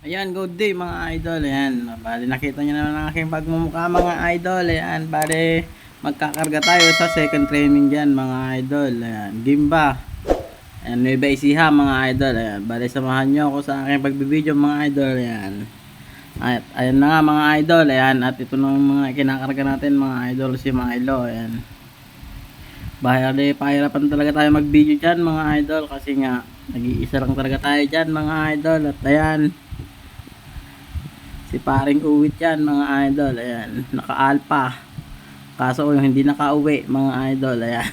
Ayan, good day mga idol. Ayan, bali nakita nyo naman ang aking pagmumukha mga idol. Ayan, bali magkakarga tayo sa second training dyan mga idol. Ayan, Gimba. Ayan, Nueva Ecija mga idol. Ayan, bali samahan nyo ako sa aking pagbibideo mga idol. Ayan. At ayan na nga mga idol. Ayan, at ito na mga kinakarga natin mga idol, si Milo. Ayan. Bali, pahirapan talaga tayo mag-video dyan mga idol kasi nga nag-iisa lang talaga tayo dyan mga idol. At ayan, si paring uwit yan mga idol. Ayan, naka-alpha. Kaso yung hindi naka-uwi mga idol. Ayan.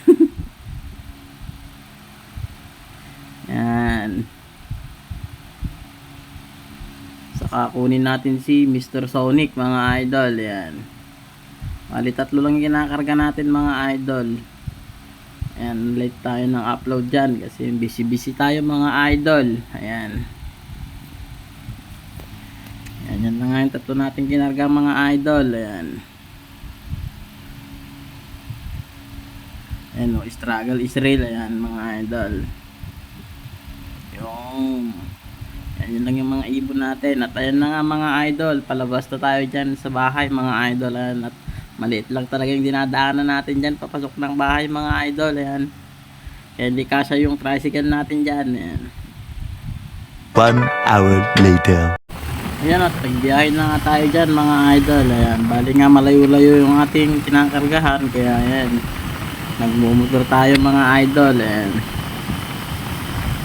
Ayan. Saka kunin natin si Mr. Sonic mga idol. Ayan. Bali tatlo lang yung kinakarga natin mga idol. Ayan, late tayo ng upload dyan kasi busy tayo mga idol. Ayan. Ayan, yan na nga yung tatlo natin kinarga mga idol. Ayan. Ayan o, struggle is real. Ayan mga idol. Yung ayan, yun lang yung mga ibon natin. At ayan na nga mga idol, palabas na tayo dyan sa bahay mga idol. Ayan, at maliit lang talaga yung dinadaanan natin dyan papasok ng bahay mga idol. Ayan, kaya hindi kasya yung tricycle natin dyan. Ayan. 1 hour later. Ayan, at nagbiyahe na nga tayo dyan mga idol. Ayan, bali nga malayo-layo yung ating kinakargahan, kaya ayan, nagmumotor tayo mga idol. Ayan.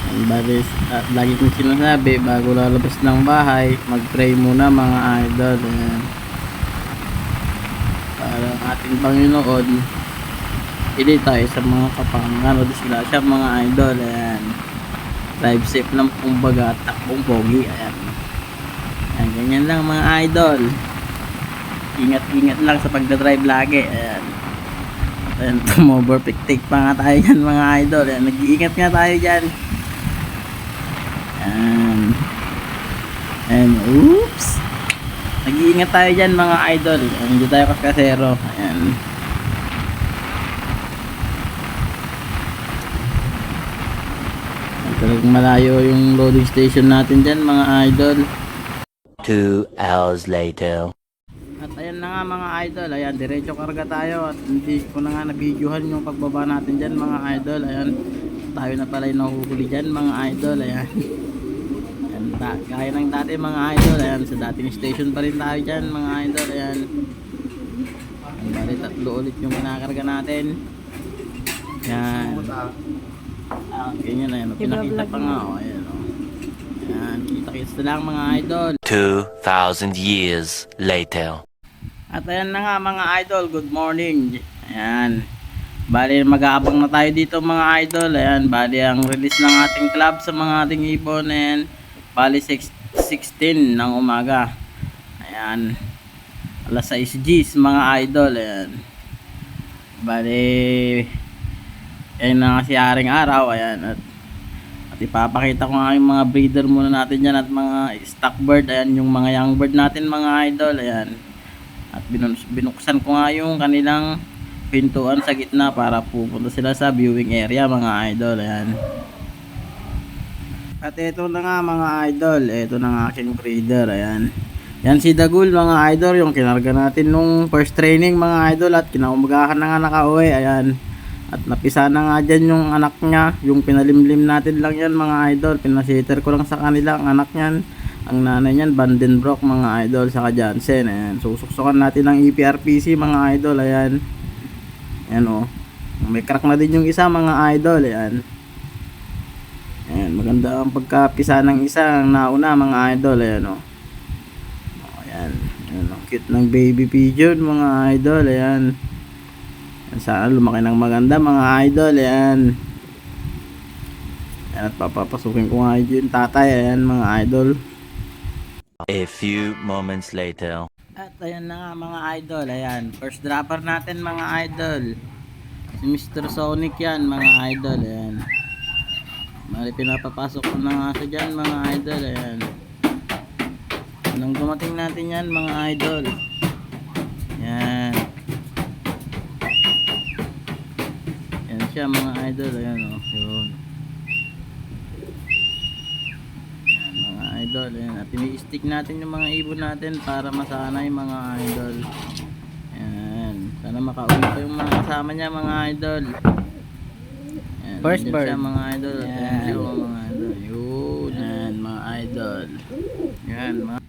Ayan, bali at lagi kong sinasabi bago lalabas ng bahay, mag-pray muna mga idol. Ayan, para ang ating Panginoon hindi tayo sa mga kapangano disgrasya mga idol. Ayan, drive safe lang kumbaga at takbong pogi. Ayan. Ayan, ganyan lang mga idol, ingat lang sa pagdadrive lagi. Ayan, ayan, tumovertake pa nga tayo dyan mga idol. Ayan, nag-iingat nga tayo dyan. Ayan, ayan, oops, nag-iingat tayo dyan mga idol. Ayan, hindi tayo kaskasero. Ayan. Talagang malayo yung loading station natin dyan mga idol. 2 hours later. At ayan na nga mga idol, ayan, diretso karga tayo. At hindi ko na nga na-videohan yung pagbaba natin dyan mga idol. Ayan, tayo na pala yung nahuhuli dyan mga idol. Ayan, ayan, gaya ng dati mga idol. Ayan, sa dating station pa rin tayo dyan mga idol. Ayan, ayan, bali tatlo ulit yung kinakarga natin. Ayan, ganyan na yan, pinakita pa nga. Ayan, ayan, kita-kits na lang mga idol. 2,000 years later. At ayan na nga mga idol, good morning. Ayan, bali mag-aabang na tayo dito mga idol. Ayan, bali ang release ng ating club sa mga ating ibon. Ayan, bali 16 ng umaga. Ayan, alas 6 Gs mga idol. Ayan, bali ayan na nga si Aring Araw. Ayan, at ipapakita ko nga yung mga breeder muna natin dyan at mga stock bird. Ayan yung mga young bird natin mga idol. Ayan, at binuksan ko nga yung kanilang pintuan sa gitna para pupunta sila sa viewing area mga idol. Ayan, at ito na nga mga idol, ito na nga aking breeder. Ayan, yan si Dagul mga idol, yung kinarga natin nung first training mga idol. At kinaumagahan na nga nakauwi. Ayan, at napisa na nga dyan yung anak niya, yung pinalimlim natin lang yan mga idol. Pinashater ko lang sa kanila ang anak niyan. Ang nanay niyan Vandenbroek mga idol, saka Jansen. Ayan, susuksukan natin ng EPRPC mga idol. Ayan, ayan o, may crack na din yung isa mga idol. Ayan, ayan, maganda ang pagkapisa ng isa ang nauna mga idol. Ayan o, ayan, ayan, cute ng baby pigeon mga idol. Ayan, sana lumaki ng maganda mga idol. Ayan, ayan, at papapasukin ko nga yung tatay. Ayan mga idol. A few moments later. At ayan na nga mga idol. Ayan, first dropper natin mga idol, si Mr. Sonic yan mga idol. Ayan, mali pinapapasok ko na nga siya dyan mga idol. Ayan, nung dumating natin yan mga idol. Ayan, yan siya mga idol. Ayan o, yun. Ayan mga idol. Ayan, at ini-stick natin yung mga ibon natin para masanay mga idol. Ayan, sana makauwi pa yung mga kasama niya mga idol. Ayan, First nandyan bird. siya, mga idol. Ayan. Ayan siya mga idol. Yun, ayan mga idol. Ayan mga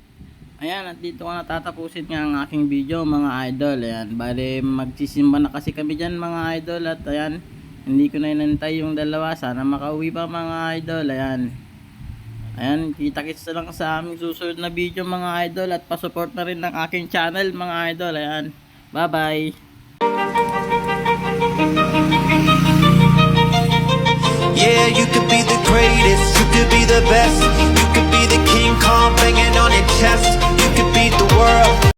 Ayan, at dito ko natatapusin nga ang aking video mga idol. Ayan, bale magsisimba na kasi kami dyan mga idol. At ayan, hindi ko na inantay yung dalawa. Sana makauwi pa mga idol. Ayan. Ayan, kita-kits na lang sa aming susunod na video mga idol. At pasupport na rin ng aking channel mga idol. Ayan, bye-bye. Yeah, you could be the greatest, you could be the best, you could be the King Kong banging on your chest, you could beat the world.